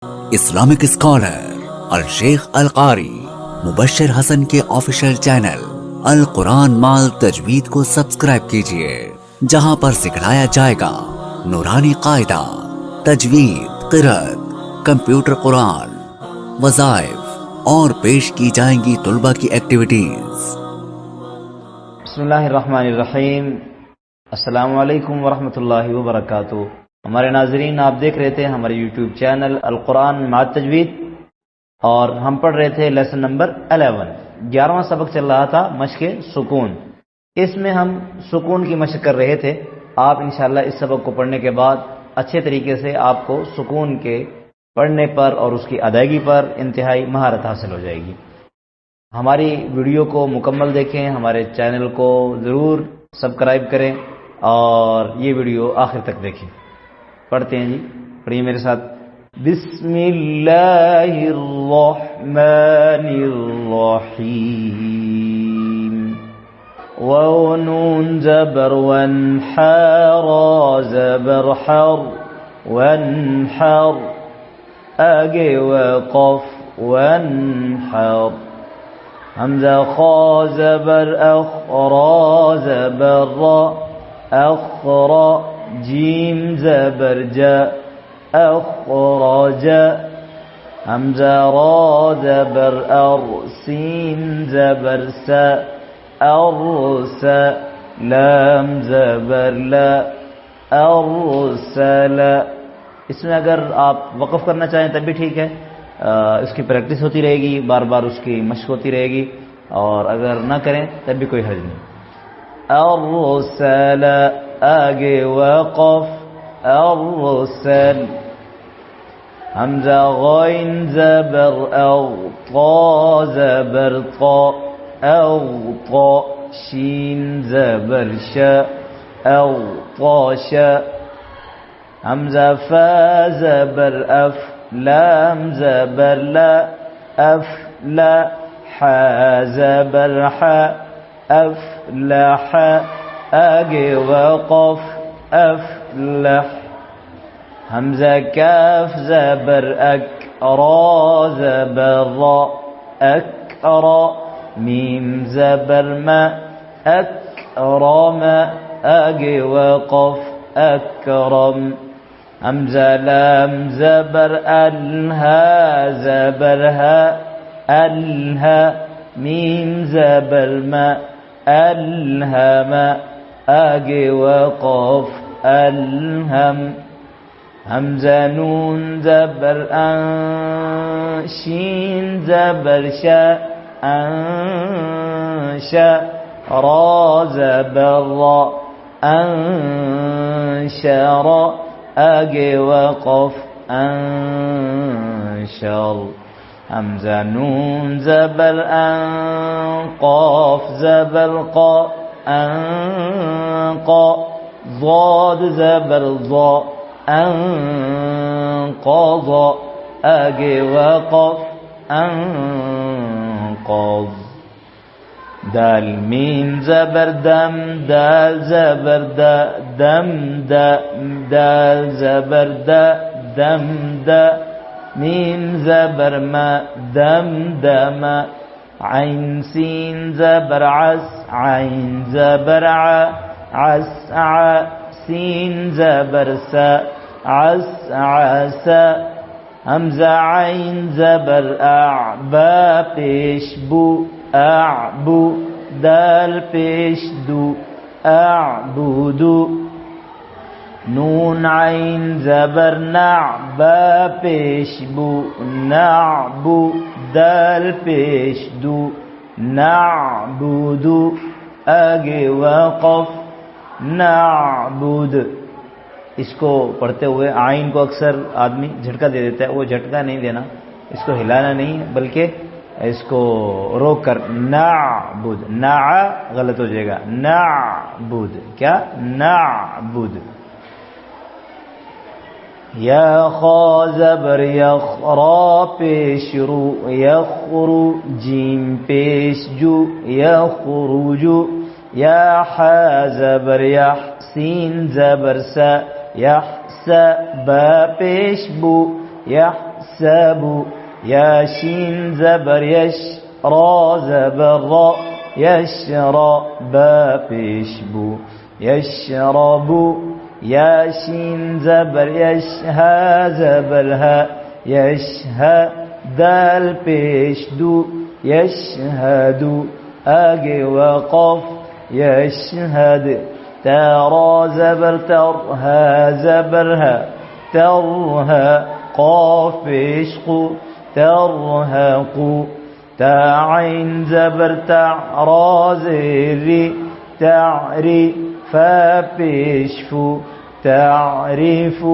Islamic scholar الشیخ القاری مبشر حسن کے official channel القرآن مال تجوید کو سبسکرائب کیجئے، جہاں پر سکھلایا جائے گا نورانی قاعدہ، تجوید، قرأت، کمپیوٹر قرآن، وظائف اور پیش کی جائیں گی طلبہ کی ایکٹیویٹیز۔ بسم اللہ الرحمن الرحیم۔ السلام علیکم ورحمۃ اللہ وبرکاتہ۔ ہمارے ناظرین، آپ دیکھ رہے تھے ہمارے یوٹیوب چینل القرآن مع تجوید، اور ہم پڑھ رہے تھے لیسن نمبر 11واں سبق چل رہا تھا مشق سکون۔ اس میں ہم سکون کی مشق کر رہے تھے۔ آپ انشاءاللہ اس سبق کو پڑھنے کے بعد اچھے طریقے سے آپ کو سکون کے پڑھنے پر اور اس کی ادائیگی پر انتہائی مہارت حاصل ہو جائے گی۔ ہماری ویڈیو کو مکمل دیکھیں، ہمارے چینل کو ضرور سبسکرائب کریں اور یہ ویڈیو آخر تک دیکھیں۔ پڑھتے ہیں جی، پڑھیے میرے ساتھ۔ بسم اللہ الرحمن الرحیم۔ ونون زبر وانحار زبر حر وانحر، آگے وقف وانحر، حمزہ خا زبر اخ را زبر را اخرا، جیم زبر جا اخرج، حمزہ را زبر ار سین زبر سا ارسا، لام زبر لا ارسل۔ اس میں اگر آپ وقف کرنا چاہیں تب بھی ٹھیک ہے، اس کی پریکٹس ہوتی رہے گی، بار بار اس کی مشق ہوتی رہے گی، اور اگر نہ کریں تب بھی کوئی حرج نہیں۔ ارسل، آگے وقف ارسل، حمزہ غین زبر او طا زبر طا اغطا، شین زبر شا اغطاشا، حمزہ فا زبر اف لام زبر لا افلا، حا زبر حا افلح، آگے وقف افلح، حمزہ کاف زبر اک را زبر را اکرا، میم زبر ما اکرم، آگے وقف اکرم، حمزہ لام زبر الہا زبر ہا الہا، میم زبر ما الہم، آگے وقف الہم، حمزہ نون زبر ان شین زبر شا انشا، را زبر را انشر، آگے وقف انشر، حمزہ نون زبر ان قاف زبر قا انقا، ضاد زبر ضا انقضا، آگے وقف انقض، دال میم زبر دم دال زبر دا دم دا، دال زبر دا دم دا، میم زبر ما دم دم، عین سین زبر عس عین زبر ع عسع، سین زبر سا عسعسا، حمزہ عین زبر اع با پیش بو اعبو، دال پیش دو اعبدو، نون عین زبر نع با پیش بو نعبو، دال پیش دو نعبدو، آگے وقف نعبد۔ اس کو پڑھتے ہوئے آئین کو اکثر آدمی جھٹکا دے دیتا ہے، وہ جھٹکا نہیں دینا، اس کو ہلانا نہیں بلکہ اس کو روک کر نعبد، نع غلط ہو جائے گا، نعبد، کیا نعبد، یا خا زبر یخ را پیش رو یخرو، جیم پیش جو یخرجو، یا حا زبر یح سین زبر سا یحسب، با پیش بو یحسب، يحسب يا شين زبر يش را زبر را يشرب بيشبو يشرب يا شين زبر يشها زبر ها يشها دال بيشدو يشهد أجي وقف يشهد ترى زبر ترها زبرها ترها قاف عشق ترهق تعين زبر تعرى زري تعري فبشفو تعرف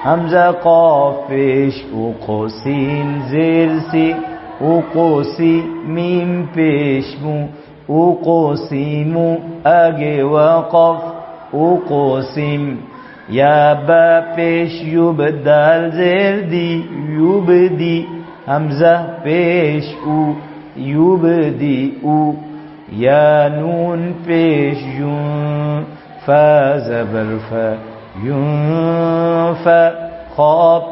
همزة قاف عشق قوسين زرسي وقوسي ميم بشمو وقوسيم أجي وقف وقوسيم يا بابش يبدل زردي يبدي همزة بيش او يبدي او يا نون بيش يون فزبر ف ينفى خا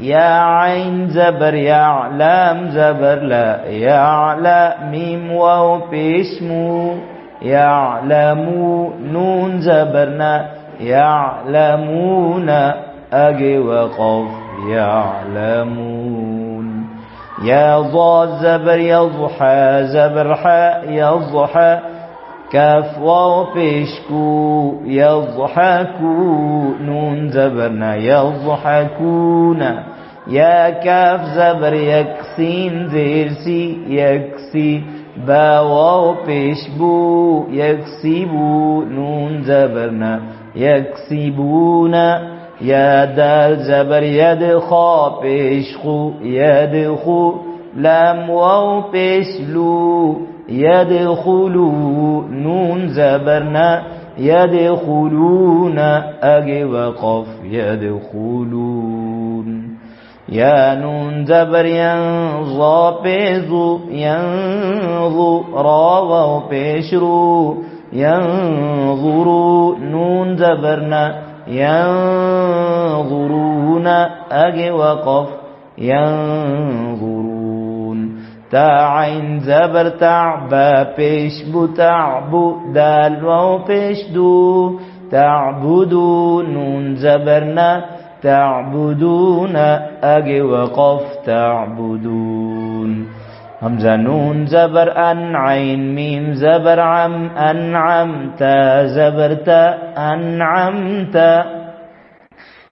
يا عين زبر يا لام زبر لا يعلى ميم واو باسمو يعلمو نون زبرنا يعلمون أجي وقف يعلمون يا ضاد زبر يضحى زبر حاء يضحى كاف واو بيشكو يضحكو نون زبرنا يضحكون يا كاف زبر يكسين زيرسي يكسي با واو بيشبو يكسبو نون زبرنا يكسبون يا دال زبر يدخا بيشخو يدخو لام واو بيشلو يدخلوا نون زبرنا يدخلون أجي وقف يدخلون يا نون زبر ينظى بيزو ينظو راو بيشرو ينظروا نون زبرنا ينظرون أجي وقف ينظرون تعين زبر تعبا بيشبو تعبو دال واو بيشدو تعبدو نون زبرنا تعبدون أجي وقف تعبدون همزة نون زبر أن عين ميم زبر عم أنعمت زبرت أنعمت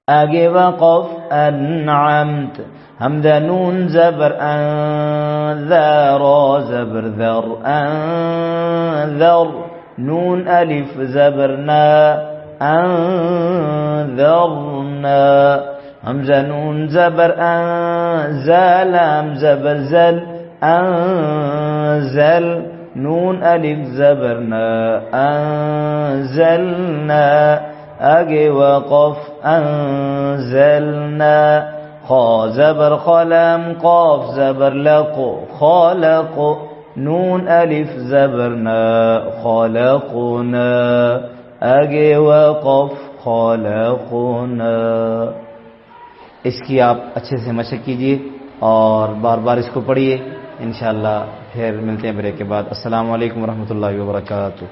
أجي وقف أنعمت همزة نون زبر أنذر زبر ذر أنذر نون ألف زبرنا أنذرنا همزة نون زبر أنزل هم زبر زل أنزل نون ألف زبرنا أنزلنا أجي وقف أنزلنا خا زبر خلم قاف زبر لقو خالق نون ألف زبرنا خالقنا أجي وقف خالقنا اس کی آپ اچھے سے مشق کیجئے اور بار بار اس کو پڑھیے انشاءاللہ. پھر ملتے ہیں بریک کے بعد. السلام علیکم ورحمۃ اللہ وبرکاتہ.